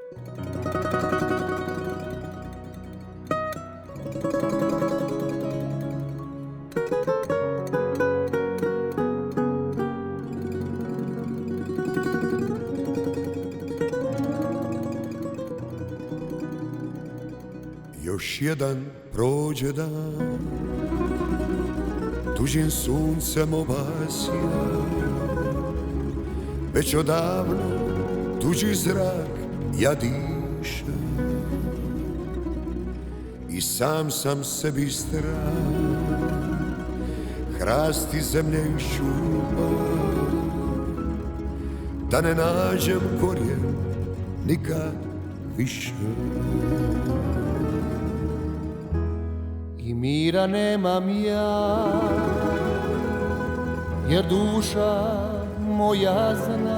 Još jedan prođe dan, tuđim suncem obasja, već odavno tuđi zrak ja dišem i sam sam sebi strah, hrasti zemlje iščupam, da ne nađem korijen nikad više. I mira nemam ja, jer duša moja zna